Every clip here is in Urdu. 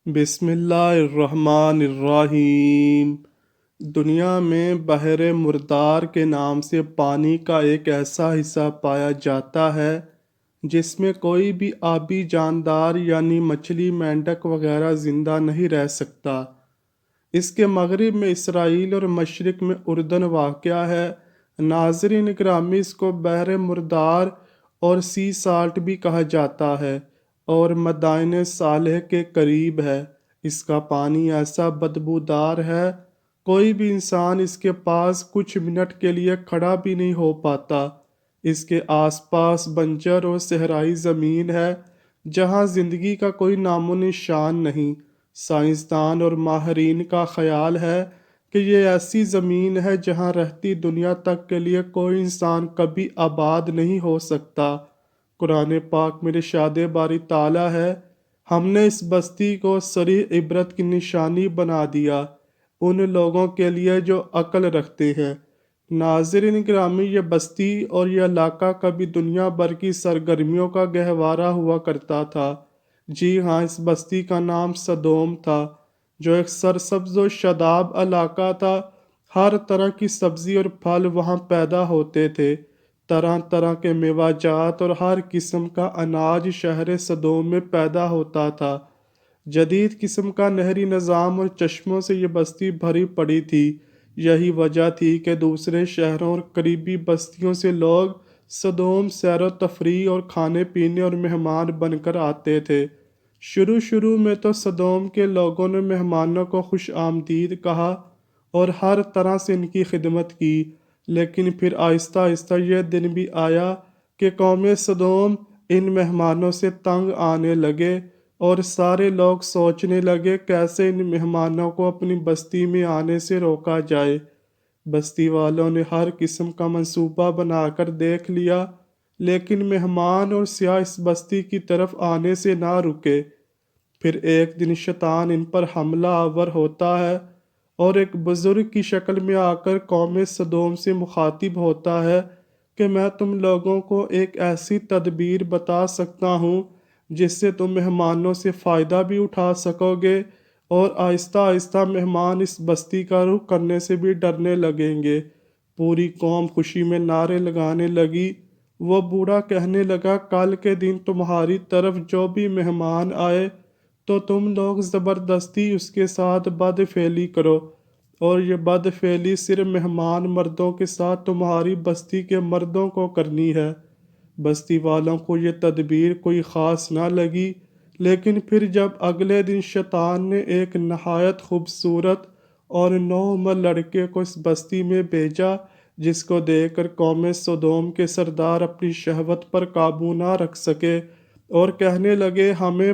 بسم اللہ الرحمن الرحیم۔ دنیا میں بحر مردار کے نام سے پانی کا ایک ایسا حصہ پایا جاتا ہے جس میں کوئی بھی آبی جاندار یعنی مچھلی، مینڈک وغیرہ زندہ نہیں رہ سکتا۔ اس کے مغرب میں اسرائیل اور مشرق میں اردن واقع ہے۔ ناظرین گرامی، اس کو بحر مردار اور سی سالٹ بھی کہا جاتا ہے اور مدائن صالح کے قریب ہے۔ اس کا پانی ایسا بدبودار ہے، کوئی بھی انسان اس کے پاس کچھ منٹ کے لیے کھڑا بھی نہیں ہو پاتا۔ اس کے آس پاس بنجر اور صحرائی زمین ہے جہاں زندگی کا کوئی نام و نشان نہیں۔ سائنسدان اور ماہرین کا خیال ہے کہ یہ ایسی زمین ہے جہاں رہتی دنیا تک کے لیے کوئی انسان کبھی آباد نہیں ہو سکتا۔ قرآن پاک میں ارشاد باری تعالیٰ ہے، ہم نے اس بستی کو صریح عبرت کی نشانی بنا دیا ان لوگوں کے لیے جو عقل رکھتے ہیں۔ ناظرین گرامی، یہ بستی اور یہ علاقہ کبھی دنیا بھر کی سرگرمیوں کا گہوارہ ہوا کرتا تھا۔ جی ہاں، اس بستی کا نام سدوم تھا، جو ایک سرسبز و شاداب علاقہ تھا۔ ہر طرح کی سبزی اور پھل وہاں پیدا ہوتے تھے۔ طرح طرح کے میوہ جات اور ہر قسم کا اناج شہر سدوم میں پیدا ہوتا تھا۔ جدید قسم کا نہری نظام اور چشموں سے یہ بستی بھری پڑی تھی۔ یہی وجہ تھی کہ دوسرے شہروں اور قریبی بستیوں سے لوگ سدوم سیر و تفریح اور کھانے پینے اور مہمان بن کر آتے تھے۔ شروع میں تو سدوم کے لوگوں نے مہمانوں کو خوش آمدید کہا اور ہر طرح سے ان کی خدمت کی، لیکن پھر آہستہ آہستہ یہ دن بھی آیا کہ قوم سدوم ان مہمانوں سے تنگ آنے لگے اور سارے لوگ سوچنے لگے کیسے ان مہمانوں کو اپنی بستی میں آنے سے روکا جائے۔ بستی والوں نے ہر قسم کا منصوبہ بنا کر دیکھ لیا، لیکن مہمان اور سیاح اس بستی کی طرف آنے سے نہ رکے۔ پھر ایک دن شیطان ان پر حملہ آور ہوتا ہے اور ایک بزرگ کی شکل میں آ کر قوم سدوم سے مخاطب ہوتا ہے کہ میں تم لوگوں کو ایک ایسی تدبیر بتا سکتا ہوں جس سے تم مہمانوں سے فائدہ بھی اٹھا سکو گے اور آہستہ آہستہ مہمان اس بستی کا رخ کرنے سے بھی ڈرنے لگیں گے۔ پوری قوم خوشی میں نعرے لگانے لگی۔ وہ بوڑھا کہنے لگا، کل کے دن تمہاری طرف جو بھی مہمان آئے تو تم لوگ زبردستی اس کے ساتھ بد فعلی کرو، اور یہ بد فعلی صرف مہمان مردوں کے ساتھ تمہاری بستی کے مردوں کو کرنی ہے۔ بستی والوں کو یہ تدبیر کوئی خاص نہ لگی، لیکن پھر جب اگلے دن شیطان نے ایک نہایت خوبصورت اور نوعمر لڑکے کو اس بستی میں بھیجا، جس کو دیکھ کر قوم سدوم کے سردار اپنی شہوت پر قابو نہ رکھ سکے اور کہنے لگے، ہمیں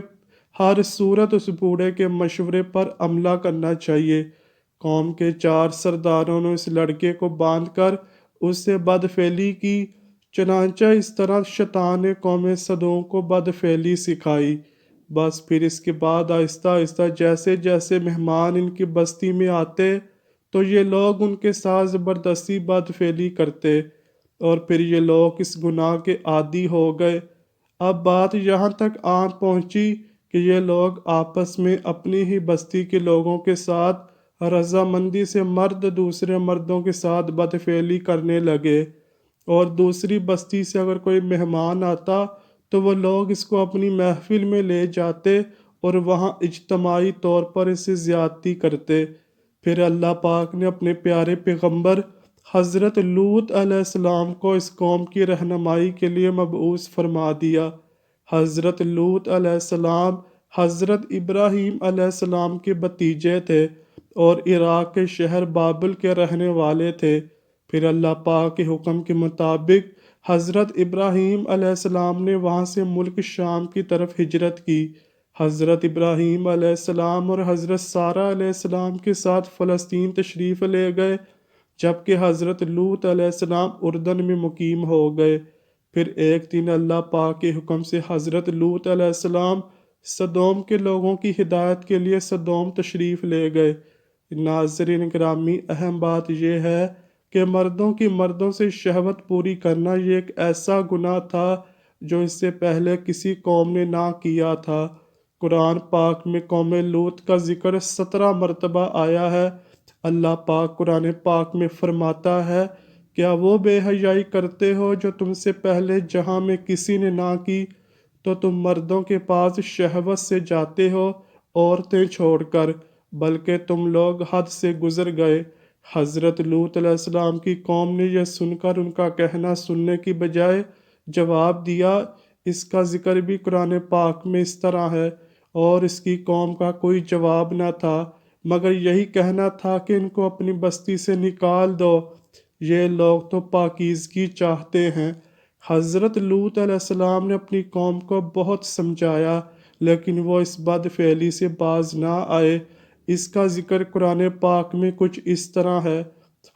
ہر صورت اس بوڑھے کے مشورے پر عمل کرنا چاہیے۔ قوم کے 4 سرداروں نے اس لڑکے کو باندھ کر اس سے بدفعلی کی۔ چنانچہ اس طرح شیطان نے قوم سدوم کو بدفعلی سکھائی۔ بس پھر اس کے بعد آہستہ آہستہ جیسے جیسے مہمان ان کی بستی میں آتے تو یہ لوگ ان کے ساتھ زبردستی بدفعلی کرتے، اور پھر یہ لوگ اس گناہ کے عادی ہو گئے۔ اب بات یہاں تک آ پہنچی کہ یہ لوگ آپس میں اپنی ہی بستی کے لوگوں کے ساتھ رضامندی سے مرد دوسرے مردوں کے ساتھ بدفعلی کرنے لگے، اور دوسری بستی سے اگر کوئی مہمان آتا تو وہ لوگ اس کو اپنی محفل میں لے جاتے اور وہاں اجتماعی طور پر اسے زیادتی کرتے۔ پھر اللہ پاک نے اپنے پیارے پیغمبر حضرت لوط علیہ السلام کو اس قوم کی رہنمائی کے لیے مبعوث فرما دیا۔ حضرت لوط علیہ السلام حضرت ابراہیم علیہ السلام کے بھتیجے تھے اور عراق کے شہر بابل کے رہنے والے تھے۔ پھر اللہ پاک کے حکم کے مطابق حضرت ابراہیم علیہ السلام نے وہاں سے ملک شام کی طرف ہجرت کی۔ حضرت ابراہیم علیہ السلام اور حضرت سارہ علیہ السلام کے ساتھ فلسطین تشریف لے گئے، جبکہ حضرت لوط علیہ السلام اردن میں مقیم ہو گئے۔ پھر ایک دن اللہ پاک کے حکم سے حضرت لوط علیہ السلام سدوم کے لوگوں کی ہدایت کے لیے سدوم تشریف لے گئے۔ ناظرین گرامی، اہم بات یہ ہے کہ مردوں کی مردوں سے شہوت پوری کرنا یہ ایک ایسا گناہ تھا جو اس سے پہلے کسی قوم نے نہ کیا تھا۔ قرآن پاک میں قوم لوط کا ذکر 17 مرتبہ آیا ہے۔ اللہ پاک قرآن پاک میں فرماتا ہے، کیا وہ بے حیائی کرتے ہو جو تم سے پہلے جہاں میں کسی نے نہ کی، تو تم مردوں کے پاس شہوت سے جاتے ہو عورتیں چھوڑ کر، بلکہ تم لوگ حد سے گزر گئے۔ حضرت لوط علیہ السلام کی قوم نے یہ سن کر ان کا کہنا سننے کی بجائے جواب دیا۔ اس کا ذکر بھی قرآن پاک میں اس طرح ہے، اور اس کی قوم کا کوئی جواب نہ تھا مگر یہی کہنا تھا کہ ان کو اپنی بستی سے نکال دو، یہ لوگ تو پاکیزگی چاہتے ہیں۔ حضرت لوط علیہ السلام نے اپنی قوم کو بہت سمجھایا لیکن وہ اس بد فعلی سے باز نہ آئے۔ اس کا ذکر قرآن پاک میں کچھ اس طرح ہے۔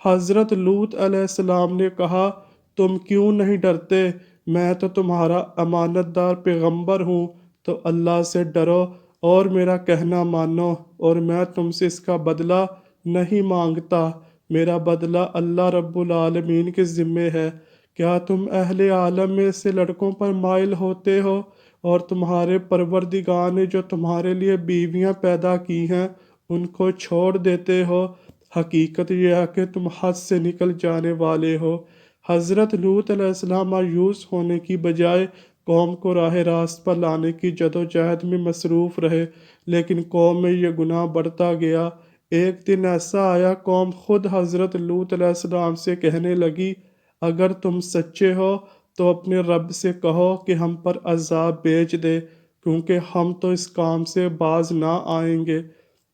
حضرت لوط علیہ السلام نے کہا، تم کیوں نہیں ڈرتے؟ میں تو تمہارا امانت دار پیغمبر ہوں، تو اللہ سے ڈرو اور میرا کہنا مانو، اور میں تم سے اس کا بدلہ نہیں مانگتا، میرا بدلہ اللہ رب العالمین کے ذمے ہے۔ کیا تم اہل عالم میں سے لڑکوں پر مائل ہوتے ہو اور تمہارے پروردگار نے جو تمہارے لیے بیویاں پیدا کی ہیں ان کو چھوڑ دیتے ہو؟ حقیقت یہ ہے کہ تم حد سے نکل جانے والے ہو۔ حضرت لوط علیہ السلام مایوس ہونے کی بجائے قوم کو راہ راست پر لانے کی جدوجہد میں مصروف رہے، لیکن قوم میں یہ گناہ بڑھتا گیا۔ ایک دن ایسا آیا، قوم خود حضرت لوط علیہ السلام سے کہنے لگی، اگر تم سچے ہو تو اپنے رب سے کہو کہ ہم پر عذاب بھیج دے، کیونکہ ہم تو اس کام سے باز نہ آئیں گے۔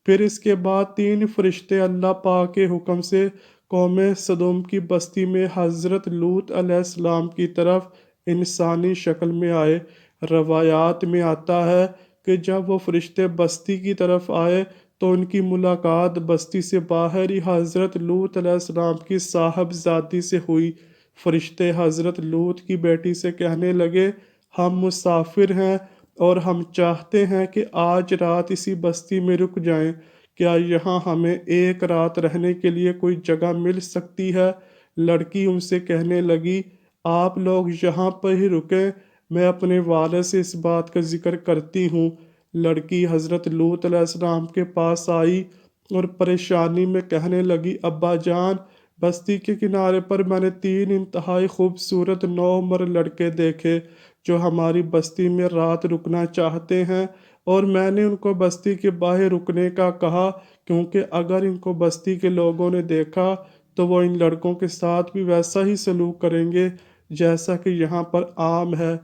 پھر اس کے بعد 3 فرشتے اللہ پاک کے حکم سے قوم سدوم کی بستی میں حضرت لوط علیہ السلام کی طرف انسانی شکل میں آئے۔ روایات میں آتا ہے کہ جب وہ فرشتے بستی کی طرف آئے تو ان کی ملاقات بستی سے باہر ہی حضرت لوط علیہ السلام کی صاحبزادی سے ہوئی۔ فرشتے حضرت لوط کی بیٹی سے کہنے لگے، ہم مسافر ہیں اور ہم چاہتے ہیں کہ آج رات اسی بستی میں رک جائیں، کیا یہاں ہمیں ایک رات رہنے کے لیے کوئی جگہ مل سکتی ہے؟ لڑکی ان سے کہنے لگی، آپ لوگ یہاں پر ہی رکیں، میں اپنے والد سے اس بات کا ذکر کرتی ہوں۔ لڑکی حضرت لوط علیہ السلام کے پاس آئی اور پریشانی میں کہنے لگی، ابا جان، بستی کے کنارے پر میں نے 3 انتہائی خوبصورت 9 عمر لڑکے دیکھے جو ہماری بستی میں رات رکنا چاہتے ہیں، اور میں نے ان کو بستی کے باہر رکنے کا کہا، کیونکہ اگر ان کو بستی کے لوگوں نے دیکھا تو وہ ان لڑکوں کے ساتھ بھی ویسا ہی سلوک کریں گے جیسا کہ یہاں پر عام ہے۔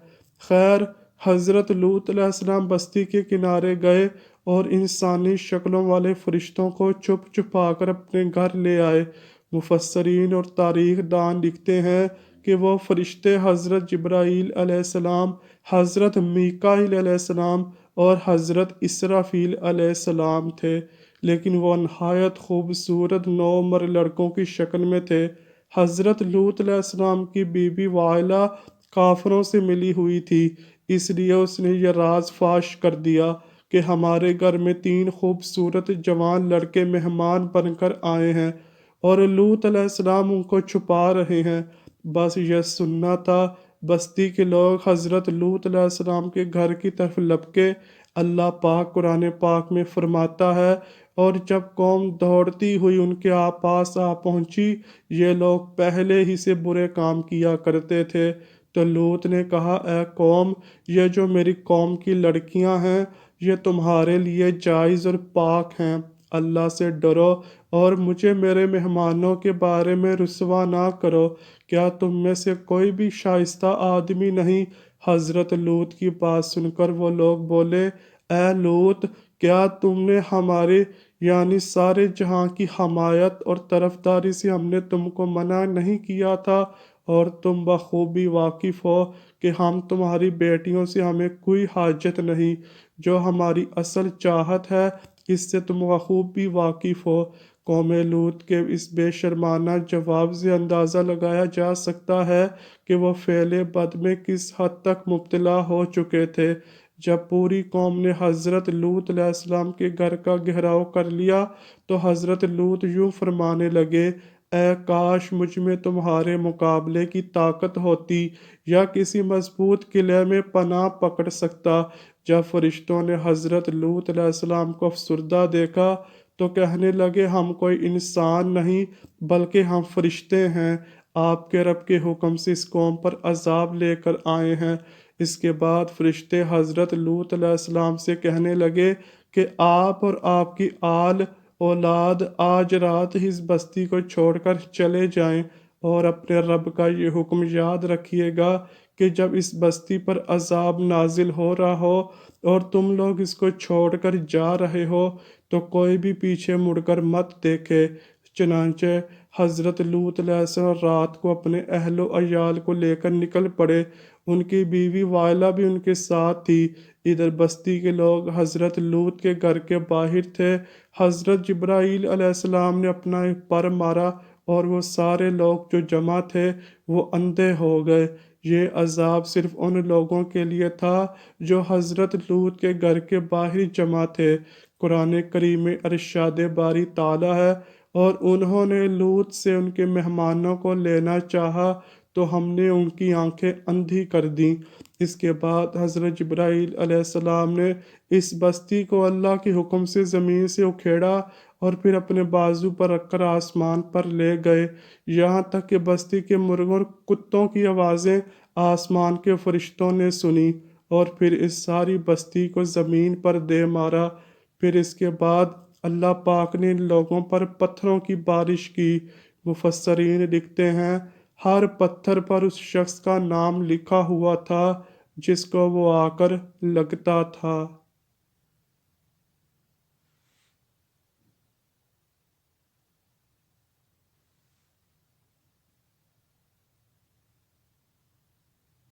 خیر، حضرت لوط علیہ السلام بستی کے کنارے گئے اور انسانی شکلوں والے فرشتوں کو چھپ چھپا کر اپنے گھر لے آئے۔ مفسرین اور تاریخ دان لکھتے ہیں کہ وہ فرشتے حضرت جبرائیل علیہ السلام، حضرت میکائیل علیہ السلام اور حضرت اسرافیل علیہ السلام تھے، لیکن وہ نہایت خوبصورت 9 عمر لڑکوں کی شکل میں تھے۔ حضرت لوط علیہ السلام کی بیوی وائلہ کافروں سے ملی ہوئی تھی، اس لیے اس نے یہ راز فاش کر دیا کہ ہمارے گھر میں 3 خوبصورت جوان لڑکے مہمان بن کر آئے ہیں اور لوط علیہ السلام ان کو چھپا رہے ہیں۔ بس یہ سننا تھا۔ بستی کے لوگ حضرت لوط علیہ السلام کے گھر کی طرف لپکے۔ اللہ پاک قرآن پاک میں فرماتا ہے، اور جب قوم دوڑتی ہوئی ان کے پاس آ پہنچی، یہ لوگ پہلے ہی سے برے کام کیا کرتے تھے، تو لوط نے کہا، اے قوم، یہ جو میری قوم کی لڑکیاں ہیں یہ تمہارے لیے جائز اور پاک ہیں، اللہ سے ڈرو اور مجھے میرے مہمانوں کے بارے میں رسوا نہ کرو۔ کیا تم میں سے کوئی بھی شائستہ آدمی نہیں؟ حضرت لوط کی بات سن کر وہ لوگ بولے، اے لوط، کیا تم نے ہمارے یعنی سارے جہاں کی حمایت اور طرفداری سے ہم نے تم کو منع نہیں کیا تھا، اور تم بخوبی واقف ہو کہ ہم تمہاری بیٹیوں سے ہمیں کوئی حاجت نہیں، جو ہماری اصل چاہت ہے اس سے تم بخوبی واقف ہو۔ قوم لوط کے اس بے شرمانہ جواب سے اندازہ لگایا جا سکتا ہے کہ وہ فعل بد میں کس حد تک مبتلا ہو چکے تھے۔ جب پوری قوم نے حضرت لوط علیہ السلام کے گھر کا گھیراؤ کر لیا تو حضرت لوط یوں فرمانے لگے، اے کاش مجھ میں تمہارے مقابلے کی طاقت ہوتی یا کسی مضبوط قلعے میں پناہ پکڑ سکتا، جب فرشتوں نے حضرت لوط علیہ السلام کو افسردہ دیکھا تو کہنے لگے ہم کوئی انسان نہیں بلکہ ہم فرشتے ہیں، آپ کے رب کے حکم سے اس قوم پر عذاب لے کر آئے ہیں۔ اس کے بعد فرشتے حضرت لوط علیہ السلام سے کہنے لگے کہ آپ اور آپ کی آل اولاد آج رات ہی اس بستی کو چھوڑ کر چلے جائیں، اور اپنے رب کا یہ حکم یاد رکھیے گا کہ جب اس بستی پر عذاب نازل ہو رہا ہو اور تم لوگ اس کو چھوڑ کر جا رہے ہو تو کوئی بھی پیچھے مڑ کر مت دیکھے۔ چنانچہ حضرت لوط علیہ السلام رات کو اپنے اہل و عیال کو لے کر نکل پڑے، ان کی بیوی وائلہ بھی ان کے ساتھ تھی۔ ادھر بستی کے لوگ حضرت لوط کے گھر کے باہر تھے، حضرت جبرائیل علیہ السلام نے اپنا ایک پر مارا اور وہ سارے لوگ جو جمع تھے وہ اندھے ہو گئے۔ یہ عذاب صرف ان لوگوں کے لیے تھا جو حضرت لوط کے گھر کے باہر جمع تھے۔ قرآن کریم میں ارشاد باری تعالیٰ ہے، اور انہوں نے لوط سے ان کے مہمانوں کو لینا چاہا تو ہم نے ان کی آنکھیں اندھی کر دیں۔ اس کے بعد حضرت جبرائیل علیہ السلام نے اس بستی کو اللہ کے حکم سے زمین سے اکھیڑا اور پھر اپنے بازو پر رکھ کر آسمان پر لے گئے، یہاں تک کہ بستی کے مرغوں اور کتوں کی آوازیں آسمان کے فرشتوں نے سنی، اور پھر اس ساری بستی کو زمین پر دے مارا۔ پھر اس کے بعد اللہ پاک نے ان لوگوں پر پتھروں کی بارش کی۔ مفسرین لکھتے ہیں ہر پتھر پر اس شخص کا نام لکھا ہوا تھا جس کو وہ آ کر لگتا تھا۔